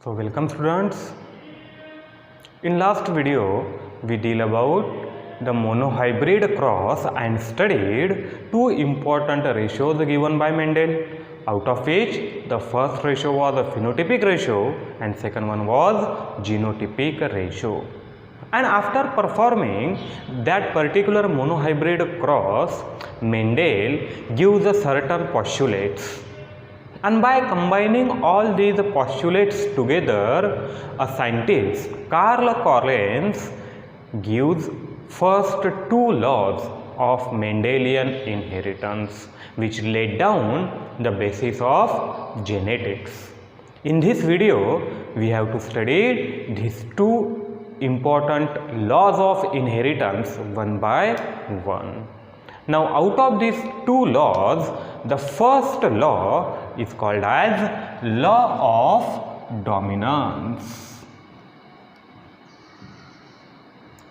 So welcome students. In last video we deal about the monohybrid cross and studied two important ratios given by Mendel, out of which the first ratio was a phenotypic ratio and second one was genotypic ratio. And after performing that particular monohybrid cross, Mendel gives a certain postulates. And by combining all these postulates together, a scientist, Karl Correns, gives first two laws of Mendelian inheritance, which laid down the basis of genetics. In this video, we have to study these two important laws of inheritance one by one. Now, out of these two laws, the first law is called as law of dominance.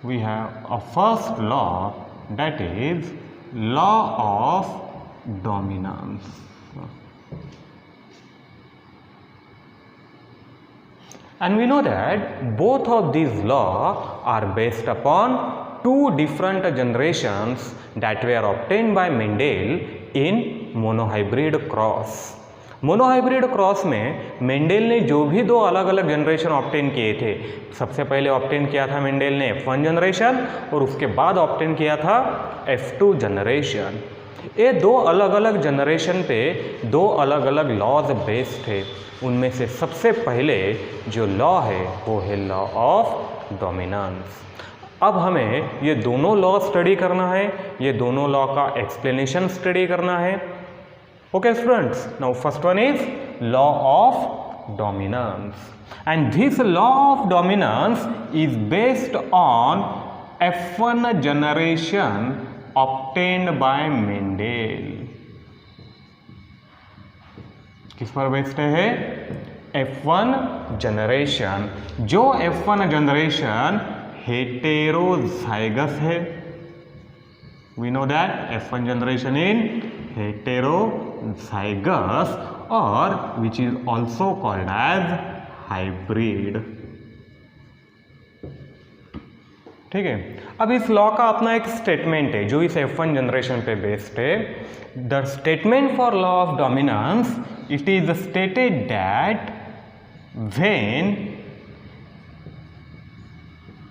We have a first law, that is law of dominance. And we know that both of these laws are based upon two different generations that were obtained by Mendel in monohybrid cross. Monohybrid cross में Mendel ने जो भी दो अलग अलग generation obtain किए थे, सबसे पहले ऑब्टेन किया था मेंडेल ने F1 जनरेशन और उसके बाद ऑब्टेन किया था F2 जनरेशन. ये दो अलग अलग जनरेशन पे दो अलग अलग लॉज बेस्ड थे. उनमें से सबसे पहले जो लॉ है वो है लॉ ऑफ डोमिनेंस. अब हमें ये दोनों लॉ स्टडी करना है, ये दोनों लॉ का एक्सप्लेनेशन स्टडी करना है. Okay students, now first one is law of dominance, and this law of dominance is based on F1 generation obtained by Mendel. किस पर बेस्ड है? F1 generation. जो F1 जनरेशन हेटेरोजाइगस है. We know that F1 generation in heterozygous, or which is also called as hybrid. ठीक है. अब इस law का अपना एक स्टेटमेंट है जो इस F1 जनरेशन पे बेस्ड है. The statement for law of dominance, it is stated that when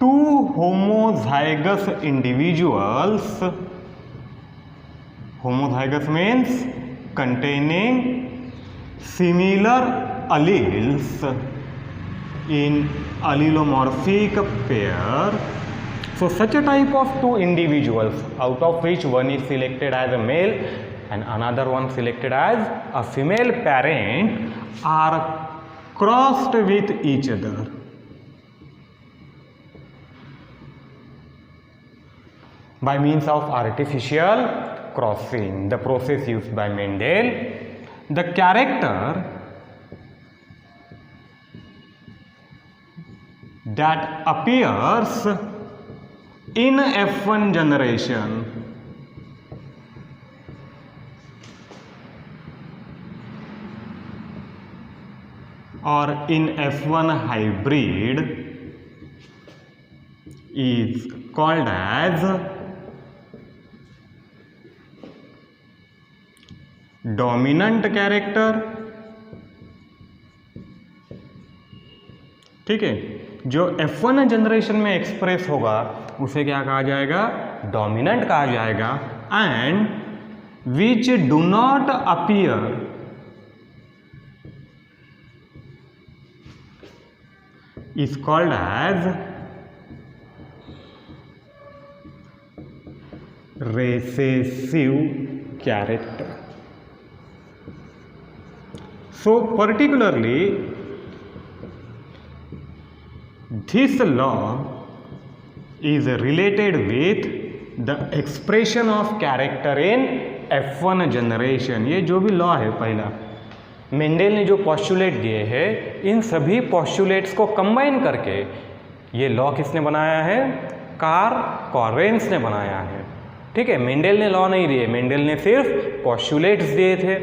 two homozygous individuals, homozygous means containing similar alleles in allelomorphic pair. So such a type of two individuals, out of which one is selected as a male and another one selected as a female parent, are crossed with each other. By means of artificial crossing, the process used by Mendel, the character that appears in F1 generation or in F1 hybrid is called as dominant character. ठीक है. जो F1 generation में express होगा उसे क्या कहा जाएगा? Dominant कहा जाएगा. And which do not appear is called as recessive character. So particularly this law is related with the expression of character in F1 generation. ये जो भी लॉ है पहला, मेंडेल ने जो पॉस्टुलेट दिए हैं, इन सभी पॉस्टुलेट्स को कंबाइन करके ये लॉ किसने बनाया है? कार्ल कॉरेंस ने बनाया है. ठीक है. मेंडेल ने लॉ नहीं दिए, मेंडेल ने सिर्फ पॉस्टुलेट्स दिए थे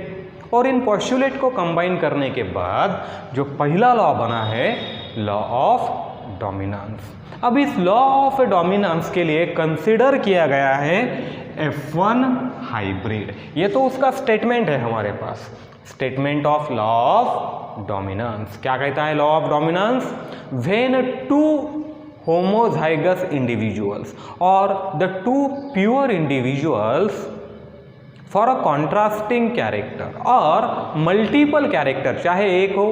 और इन पोस्टुलेट को कंबाइन करने के बाद जो पहला लॉ बना है लॉ ऑफ डोमिनेंस। अब इस लॉ ऑफ डोमिनेंस के लिए कंसिडर किया गया है F1 हाइब्रिड। ये तो उसका स्टेटमेंट है हमारे पास, statement of law of dominance. क्या कहता है law of dominance? When two homozygous individuals or the two pure individuals for a contrasting character और multiple character, चाहे एक हो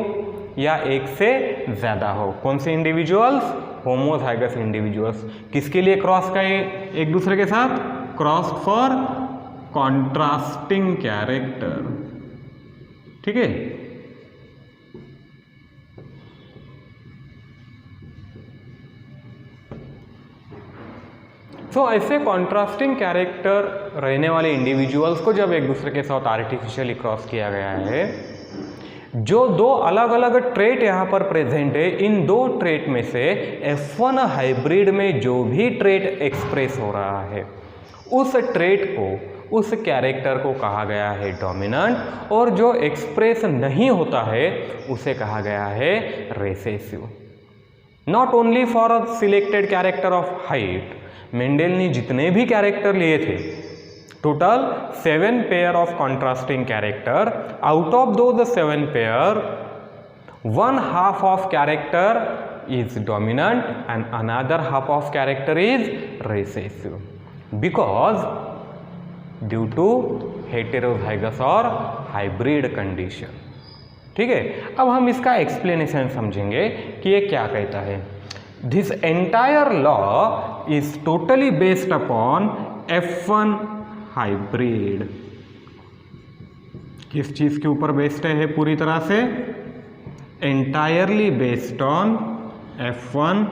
या एक से ज़्यादा हो, कौन से इंडिविजुअल्स? Homozygous individuals. किसके लिए क्रॉस का एक दूसरे के साथ? Cross for contrasting character. ठीक है, ऐसे कॉन्ट्रास्टिंग कैरेक्टर रहने वाले इंडिविजुअल्स को जब एक दूसरे के साथ आर्टिफिशियली क्रॉस किया गया है, जो दो अलग अलग ट्रेट यहाँ पर प्रेजेंट है, इन दो ट्रेट में से F1 हाइब्रिड में जो भी ट्रेट एक्सप्रेस हो रहा है उस ट्रेट को, उस कैरेक्टर को कहा गया है डोमिनेंट, और जो एक्सप्रेस नहीं होता है उसे कहा गया है recessive. Not only for a selected character of height, Mendel ने जितने भी कैरेक्टर लिए थे, total 7 pair of contrasting character, out of those 7 pair 1/2 of character is dominant and another half of character is recessive because due to heterozygous और hybrid condition. ठीक है, अब हम इसका एक्सप्लेनेशन समझेंगे कि ये क्या कहता है। This entire law is totally based upon F1 hybrid। किस चीज के ऊपर बेस्ड है पूरी तरह से? Entirely based on F1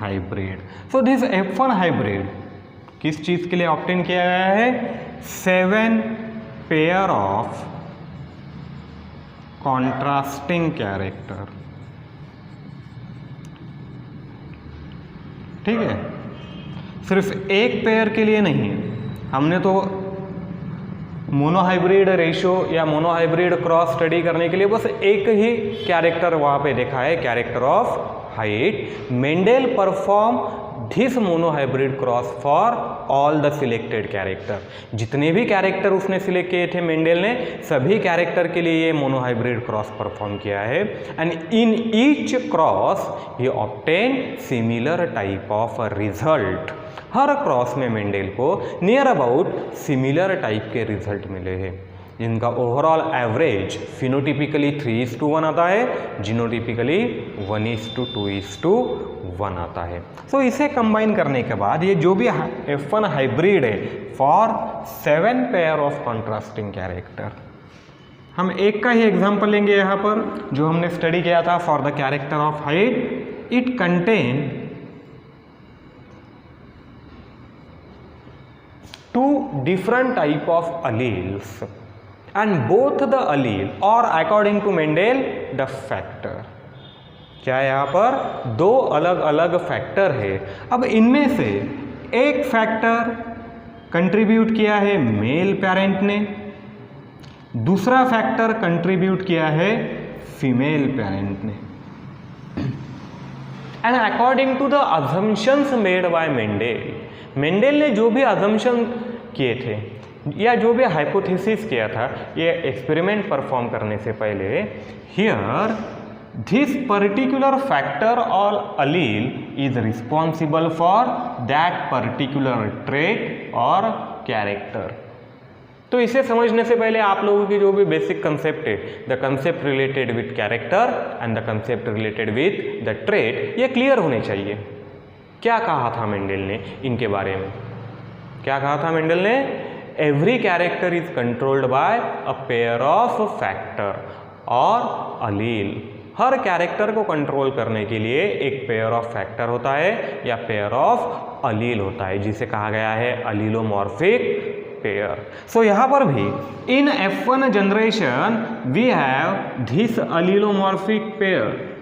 hybrid। So this F1 hybrid किस चीज के लिए ऑब्टेन किया गया है? 7 पेयर ऑफ कॉन्ट्रास्टिंग कैरेक्टर। ठीक है, सिर्फ एक पेयर के लिए नहीं, हमने तो मोनोहाइब्रिड रेशियो या मोनोहाइब्रिड क्रॉस स्टडी करने के लिए बस एक ही कैरेक्टर वहाँ पे देखा है, character of height. Mendel perform this monohybrid cross for all the selected character. जितने भी कैरेक्टर उसने सिलेक्ट किए थे मेंडेल ने, सभी कैरेक्टर के लिए ये मोनोहाइब्रिड क्रॉस परफॉर्म किया है। And in each cross he obtain similar type of result. Her cross में मेंडेल को नियर अबाउट सिमिलर टाइप के रिजल्ट मिले हैं, जिनका ओवरऑल एवरेज फिनोटिपिकली 3:1 आता है, जीनोटिपिकली 1:2:1 आता है। सो इसे कंबाइन करने के बाद ये जो भी F1 हाइब्रिड है for 7 pair of contrasting character. हम एक का ही एग्जांपल लेंगे यहाँ पर, जो हमने स्टडी किया था for the character of height. It contain 2 different type of alleles and both the allele or according to Mendel the factor। क्या यहाँ पर 2 अलग अलग फैक्टर है। अब इनमें से एक फैक्टर कंट्रीब्यूट किया है मेल पेरेंट ने, दूसरा फैक्टर कंट्रीब्यूट किया है फीमेल पेरेंट ने। And according to the assumptions made by Mendel, Mendel ने जो भी अजम्पशन किए थे या जो भी हाइपोथेसिस किया था ये एक्सपेरिमेंट परफॉर्म करने से पहले, हियर दिस पर्टिकुलर फैक्टर और अलील is responsible for that particular trait और कैरेक्टर। तो इसे समझने से पहले आप लोगों की जो भी बेसिक कंसेप्ट है, the concept related with character and the concept related with the trait, ये क्लियर होने चाहिए। क्या कहा था मेंडेल ने इनके बारे में? क्या कहा था मेंडेल ने? Every character is controlled by a pair of factor और अलील। हर कैरेक्टर को कंट्रोल करने के लिए एक पेयर ऑफ फैक्टर होता है या पेयर ऑफ अलील होता है, जिसे कहा गया है अलीलोमॉर्फिक पेयर। सो यहाँ पर भी in F1 generation we have this allelomorphic pair.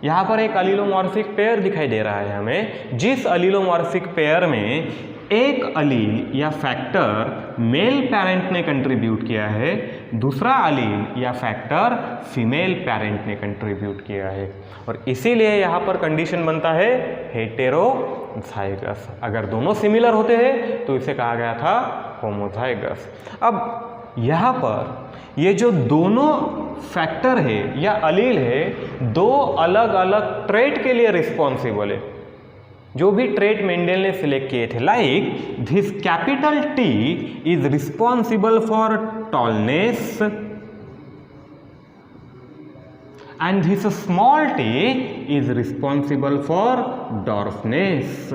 यहाँ पर एक अलीलोमॉर्फिक पेयर दिखाई दे रहा है हमें, जिस अलीलोमॉर्फिक पेयर में एक अलील या फैक्टर मेल पेरेंट ने कंट्रीब्यूट किया है, दूसरा अलील या फैक्टर फीमेल पेरेंट ने कंट्रीब्यूट किया है, और इसीलिए यहाँ पर कंडीशन बनता है हेटेरोजाइगस। अगर दोनों सिमिलर होते हैं तो इसे कहा गया था होमोजाइगस। अब यहाँ पर ये जो दोनों फैक्टर है या अलील है, दो अलग अलग ट्रेट के लिए रिस्पॉन्सिबल है, जो भी ट्रेट मेंडल ने सिलेक्ट किए थे। Like this capital T is responsible for tallness and this small t is responsible for dwarfness.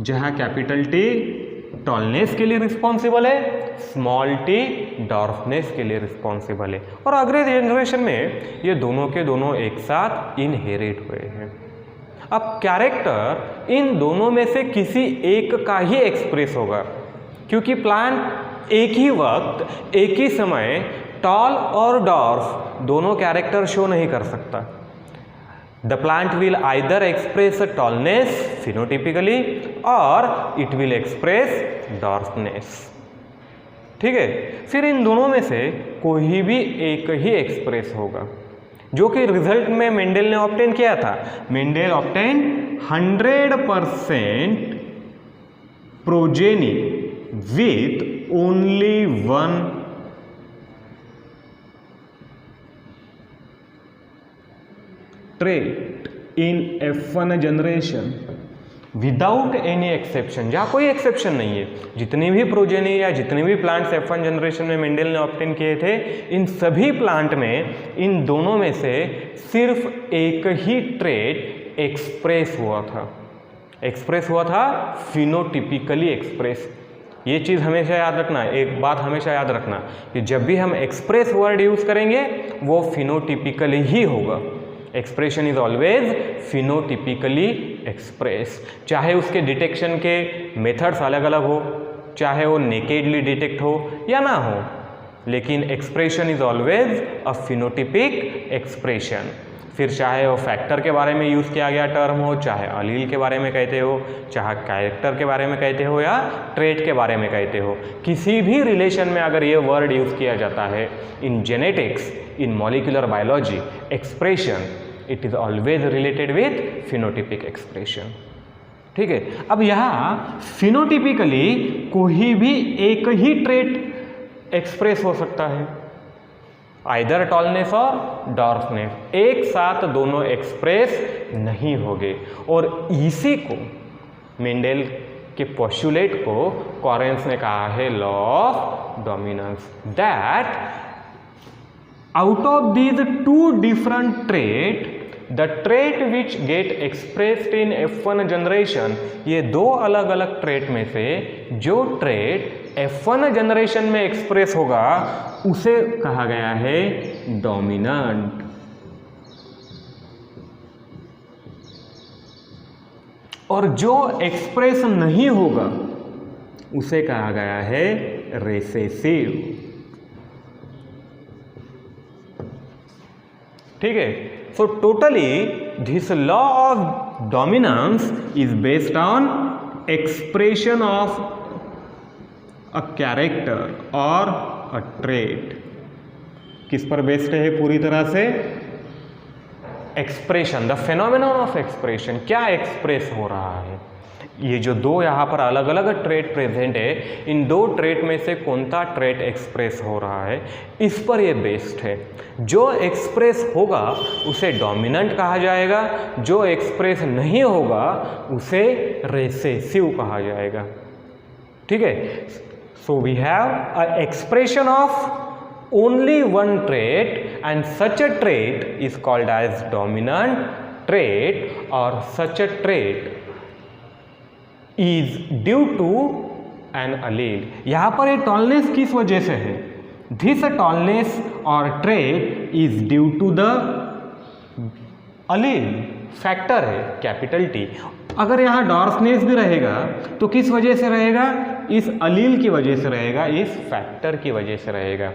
जहां कैपिटल T टॉलनेस के लिए रिस्पॉन्सिबल है, स्मॉल t डॉर्फनेस के लिए रिस्पॉन्सिबल है, और अगले जनरेशन में ये दोनों के दोनों एक साथ इनहेरिट हुए हैं। अब कैरेक्टर इन दोनों में से किसी एक का ही एक्सप्रेस होगा, क्योंकि प्लांट एक ही वक्त एक ही समय टॉल और डॉर्फ दोनों कैरेक्टर शो नहीं कर सकता। The plant will either express tallness phenotypically और इट विल एक्सप्रेस डॉर्फनेस। ठीक है, फिर इन दोनों में से कोई भी एक ही एक्सप्रेस होगा, जो कि रिजल्ट में मेंडल ने ऑब्टेन किया था। Mendel obtain 100% progeny with only one trait in F1 generation without any exception. जहाँ कोई एक्सेप्शन नहीं है, जितनी भी प्रोजेनी या जितने भी प्लांट्स F1 जनरेशन में मेंडल ने ऑब्टेन किए थे, इन सभी प्लांट में इन दोनों में से सिर्फ एक ही ट्रेट एक्सप्रेस हुआ था। एक्सप्रेस हुआ था फिनोटिपिकली एक्सप्रेस। ये चीज़ हमेशा याद रखना, एक बात हमेशा याद रखना कि जब भी हम एक्सप्रेस वर्ड यूज़ करेंगे वो फिनोटिपिकली ही होगा। Expression is always phenotypically express, चाहे उसके डिटेक्शन के मेथड्स अलग अलग हो, चाहे वो नेकेडली डिटेक्ट हो या ना हो, लेकिन expression is always a phenotypic expression. फिर चाहे वो फैक्टर के बारे में यूज़ किया गया टर्म हो, चाहे अलील के बारे में कहते हो, चाहे कैरेक्टर के बारे में कहते हो या ट्रेट के बारे में कहते हो, किसी भी रिलेशन में अगर ये वर्ड यूज़ किया जाता है in genetics, in molecular biology, expression it is always related with phenotypic expression. ठीक है, अब यहाँ फिनोटिपिकली कोई भी एक ही ट्रेट एक्सप्रेस हो सकता है, आइदर टॉलनेस और डॉर्फनेस, एक साथ दोनों एक्सप्रेस नहीं होंगे। और इसी को मेंडल के पोस्टुलेट को कॉरेंस ने कहा है law of dominance, that out of these two different trait, the trait which get expressed in F1 generation, ये दो अलग अलग ट्रेट में से जो ट्रेट F1 जनरेशन में एक्सप्रेस होगा उसे कहा गया है डोमिनेंट। और जो एक्सप्रेस नहीं होगा उसे कहा गया है रिसेसिव। ठीक है, so totally this law of dominance is based on expression of a character और अ ट्रेट। किस पर बेस्ड है पूरी तरह से? Expression, the phenomenon of expression, क्या एक्सप्रेस हो रहा है। ये जो दो यहाँ पर अलग अलग ट्रेट प्रेजेंट है, इन दो ट्रेट में से कौन सा ट्रेट एक्सप्रेस हो रहा है, इस पर ये बेस्ड है। जो एक्सप्रेस होगा उसे डोमिनेंट कहा जाएगा, जो एक्सप्रेस नहीं होगा उसे रिसेसिव कहा जाएगा। ठीक है, so we have a expression of only one trait and such a trait is called as dominant trait, और such a trait is due to an allele. यहाँ पर ये टॉलनेस किस वजह से है? दिस टॉलनेस और trait is due to the allele, factor है कैपिटल T। अगर यहाँ डॉर्फनेस भी रहेगा तो किस वजह से रहेगा? इस अलील की वजह से रहेगा, इस फैक्टर की वजह से रहेगा।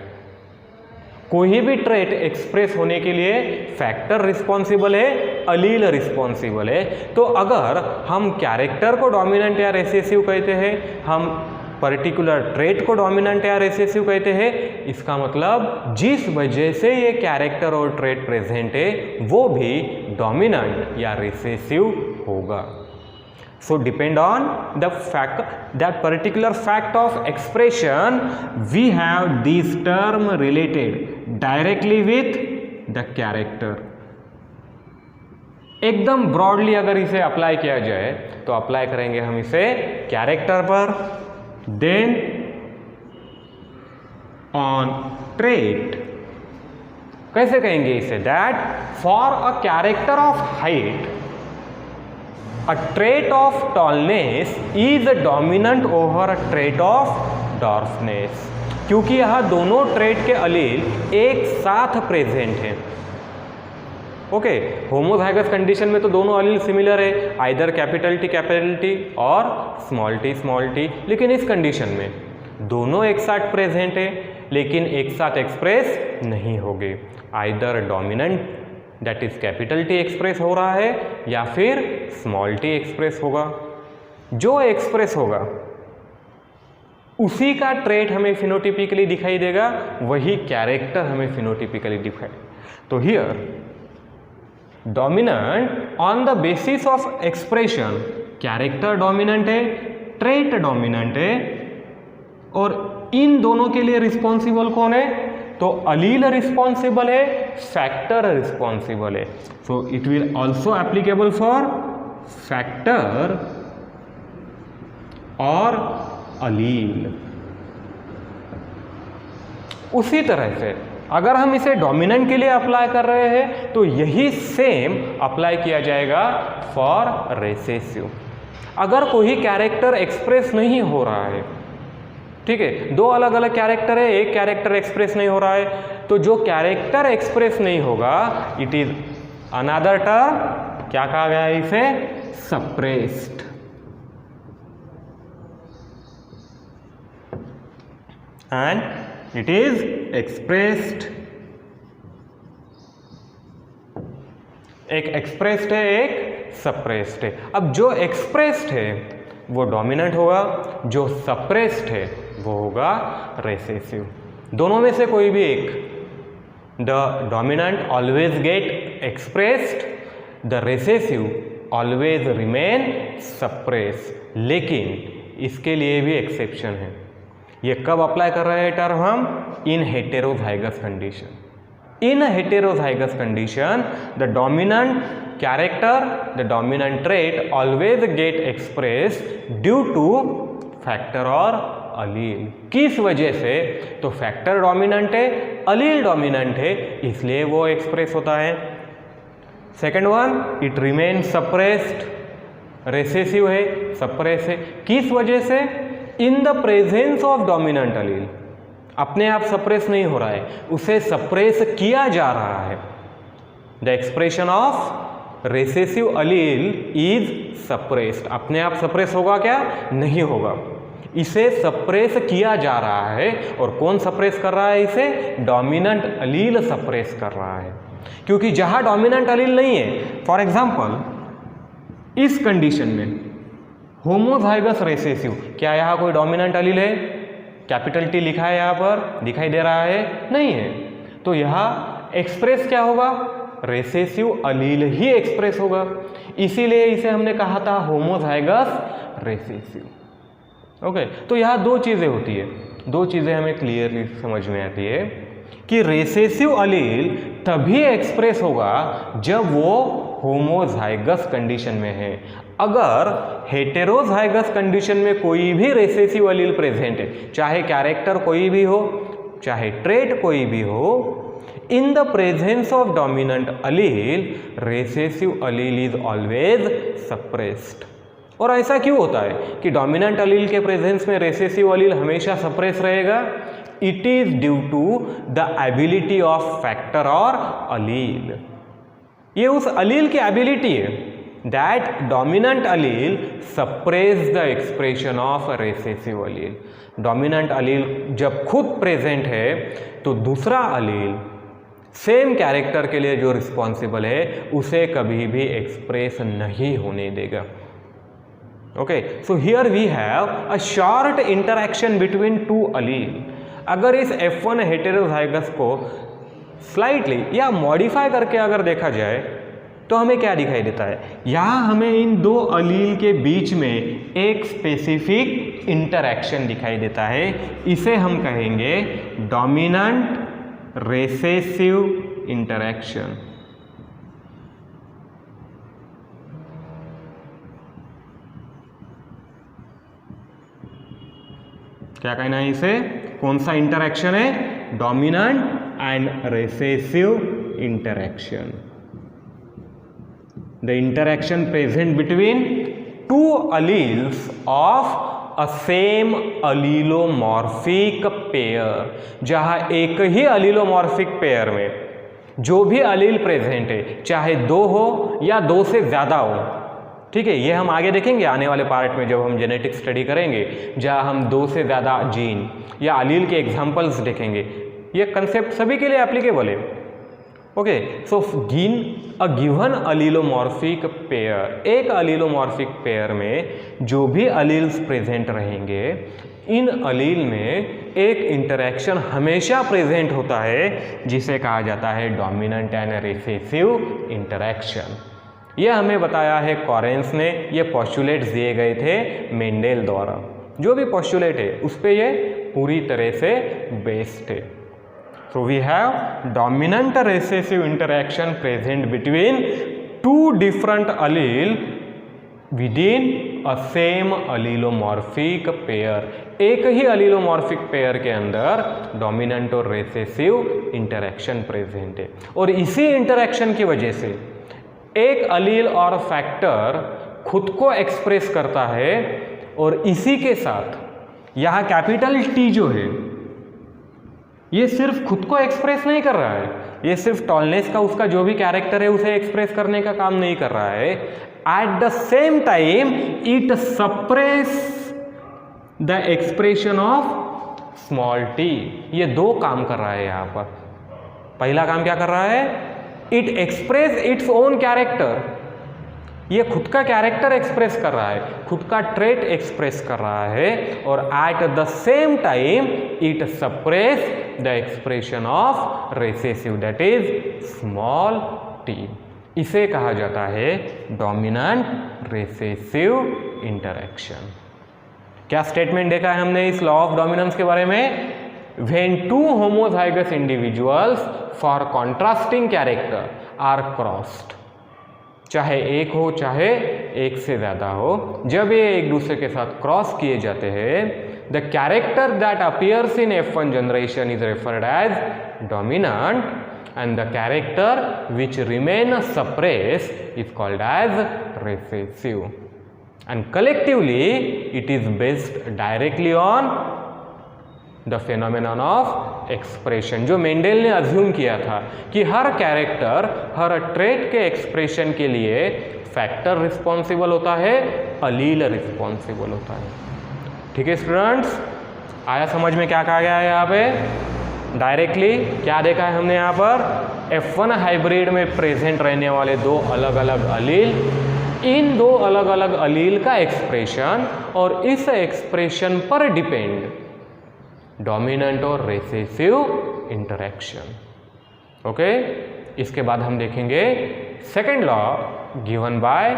कोई भी ट्रेट एक्सप्रेस होने के लिए फैक्टर रिस्पॉन्सिबल है, अलील रिस्पॉन्सिबल है। तो अगर हम कैरेक्टर को डोमिनेंट या रिसेसिव कहते हैं, हम पर्टिकुलर ट्रेट को डोमिनेंट या रिसेसिव कहते हैं, इसका मतलब जिस वजह से ये कैरेक्टर और ट्रेट प्रेजेंट है वो भी डोमिनेंट या रिसेसिव होगा। So depend on the fact, that particular fact of expression, we have this term related directly with the character. एकदम ब्रॉडली अगर इसे अप्लाई किया जाए तो अप्लाई करेंगे हम इसे कैरेक्टर पर, देन ऑन ट्रेट। कैसे कहेंगे इसे? That for a character of height a trait of tallness is dominant over a trait of dwarfness, क्योंकि यह दोनों ट्रेट के अलील एक साथ प्रेजेंट हैं। ओके, होमोजाइगस कंडीशन में तो दोनों अलील सिमिलर है, आइदर कैपिटल टी और स्मॉल टी, लेकिन इस कंडीशन में दोनों एक साथ प्रेजेंट है लेकिन एक साथ एक्सप्रेस नहीं होंगे। Either dominant that is capital T express हो रहा है या फिर स्मॉल टी एक्सप्रेस होगा। जो एक्सप्रेस होगा उसी का ट्रेट हमें फिनोटिपिकली दिखाई देगा, वही कैरेक्टर हमें फिनोटिपिकली दिखाए। तो here dominant on the basis of expression, character dominant है, ट्रेट डोमिनेंट है, और इन दोनों के लिए रिस्पॉन्सिबल कौन है? तो अलील रिस्पॉन्सिबल है, फैक्टर रिस्पॉन्सिबल है। So it will also applicable for factor और अलील। उसी तरह से अगर हम इसे डोमिनेंट के लिए अप्लाई कर रहे हैं तो यही सेम अप्लाई किया जाएगा फॉर रिसेसिव। अगर कोई कैरेक्टर एक्सप्रेस नहीं हो रहा है, ठीक है, दो अलग अलग कैरेक्टर है, एक कैरेक्टर एक्सप्रेस नहीं हो रहा है, तो जो कैरेक्टर एक्सप्रेस नहीं होगा इट इज अनदर टर्म, क्या कहा गया है इसे? Suppressed. And it is expressed. एक एक्सप्रेस्ड है, एक सप्रेस्ड है। अब जो एक्सप्रेस्ड है वो डोमिनेंट होगा, जो सप्रेस्ड है वो होगा रिसेसिव। दोनों में से कोई भी एक। The dominant always get expressed, the recessive always remain suppressed. लेकिन इसके लिए भी एक्सेप्शन है। ये कब अप्लाई कर रहे हैं टर्म हम? In heterozygous condition. In a heterozygous condition, the dominant character, the dominant trait always get expressed due to factor और allele। किस वजह से? तो फैक्टर डोमिनेंट है, अलील डोमिनेंट है, इसलिए वो एक्सप्रेस होता है। Second one, it remain suppressed, recessive है, सप्रेस है। किस वजह से? In the presence of dominant अलील। अपने आप सप्रेस नहीं हो रहा है, उसे सप्रेस किया जा रहा है। The expression of recessive Aleel is suppressed. अपने आप सप्रेस होगा क्या? नहीं होगा, इसे सप्रेस किया जा रहा है। और कौन सप्रेस कर रहा है इसे? डोमिनेंट अलील सप्रेस कर रहा है। क्योंकि जहां डोमिनेंट अलील नहीं है, फॉर एग्जाम्पल इस कंडीशन में होमोजाइगस रिसेसिव, क्या यहां कोई डोमिनेंट अलील है? कैपिटल टी लिखा है यहाँ पर, दिखाई दे रहा है? नहीं है। तो यहाँ एक्सप्रेस क्या होगा? रिसेसिव अलील ही एक्सप्रेस होगा। इसीलिए इसे हमने कहा था होमोजाइगस रिसेसिव। ओके, तो यहाँ दो चीज़ें होती है, दो चीज़ें हमें क्लियरली समझ में आती है कि रिसेसिव अलील तभी एक्सप्रेस होगा जब वो होमोजाइगस कंडीशन में है। अगर हेटेरोजाइगस कंडीशन में कोई भी रिसेसिव अलील प्रेजेंट है, चाहे कैरेक्टर कोई भी हो, चाहे ट्रेट कोई भी हो, in the presence of dominant Aleel recessive Aleel is always suppressed. और ऐसा क्यों होता है कि डोमिनेंट अलील के प्रेजेंस में रिसेसिव अलील हमेशा सप्रेस रहेगा? It is due to the ability of factor और अलील। ये उस अलील की एबिलिटी है that dominant allele suppress the expression of recessive allele. Dominant अलील जब खुद प्रेजेंट है तो दूसरा अलील सेम कैरेक्टर के लिए जो रिस्पॉन्सिबल है उसे कभी भी एक्सप्रेस नहीं होने देगा. Okay, so here we have a short interaction between two allele. अगर इस F1 हेटेरोजाइगस को स्लाइटली या मॉडिफाई करके अगर देखा जाए तो हमें क्या दिखाई देता है, यहाँ हमें इन दो अलील के बीच में एक स्पेसिफिक इंटरैक्शन दिखाई देता है. इसे हम कहेंगे डोमिनेंट रेसेसिव इंटरैक्शन. क्या कहना है इसे, कौन सा इंटरैक्शन है, dominant and recessive interaction. The interaction present between two alleles of a same allelomorphic pair. जहाँ एक ही allelomorphic pair में जो भी अलील प्रेजेंट है चाहे दो हो या दो से ज़्यादा हो, ठीक है, ये हम आगे देखेंगे आने वाले पार्ट में जब हम जेनेटिक स्टडी करेंगे, जहाँ हम दो से ज़्यादा जीन या अलील के एग्जाम्पल्स देखेंगे. ये कंसेप्ट सभी के लिए एप्लीकेबल है. Okay, so a given allelomorphic pair, एक अलीलोमॉर्फिक पेयर में जो भी अलील्स प्रेजेंट रहेंगे, इन अलील में एक इंटरैक्शन हमेशा प्रेजेंट होता है जिसे कहा जाता है डोमिनेंट एंड रिसेसिव इंटरैक्शन. यह हमें बताया है कॉरेंस ने. ये पोस्टुलेट्स दिए गए थे मेंडेल द्वारा. जो भी पोस्टुलेट है उस पर ये पूरी तरह से बेस्ड है. So we have dominant recessive interaction present between two different allele within a same allelomorphic pair. एक ही allelomorphic pair के अंदर dominant और recessive interaction present है और इसी interaction की वजह से एक allele और फैक्टर खुद को एक्सप्रेस करता है और इसी के साथ यहाँ कैपिटल T जो है ये सिर्फ खुद को एक्सप्रेस नहीं कर रहा है, ये सिर्फ टॉलनेस का उसका जो भी कैरेक्टर है उसे एक्सप्रेस करने का काम नहीं कर रहा है. At the same time it suppress the expression of small T. ये दो काम कर रहा है यहाँ पर. पहला काम क्या कर रहा है, it express its own character. ये खुद का कैरेक्टर एक्सप्रेस कर रहा है, खुद का ट्रेट एक्सप्रेस कर रहा है और at the same time it suppress the expression of recessive that is small T. इसे कहा जाता है डोमिनेंट रेसेसिव इंटरैक्शन. क्या स्टेटमेंट देखा है हमने इस लॉ ऑफ डोमिनेंस के बारे में, when two homozygous individuals for contrasting character are crossed, चाहे एक हो चाहे एक से ज़्यादा हो, जब ये एक दूसरे के साथ क्रॉस किए जाते हैं, the character that appears in F1 generation is referred as dominant and the character which remain suppress is called as recessive. And collectively it is based directly on the phenomenon of expression. जो Mendel ने assume किया था कि हर कैरेक्टर, हर trait के expression के लिए फैक्टर रिस्पॉन्सिबल होता है, अलील रिस्पॉन्सिबल होता है. ठीक है स्टूडेंट्स, आया समझ में क्या कहा गया है यहाँ पे. डायरेक्टली क्या देखा है हमने यहाँ पर, F1 हाइब्रिड में प्रेजेंट रहने वाले दो अलग अलग अलील, इन दो अलग अलग अलील का एक्सप्रेशन और इस एक्सप्रेशन पर डिपेंड डोमिनेंट और रेसेसिव इंटरैक्शन. ओके, इसके बाद हम देखेंगे second law given by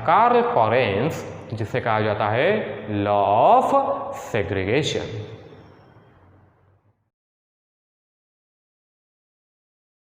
Karl Correns जिसे कहा जाता है लॉ ऑफ सेग्रीगेशन.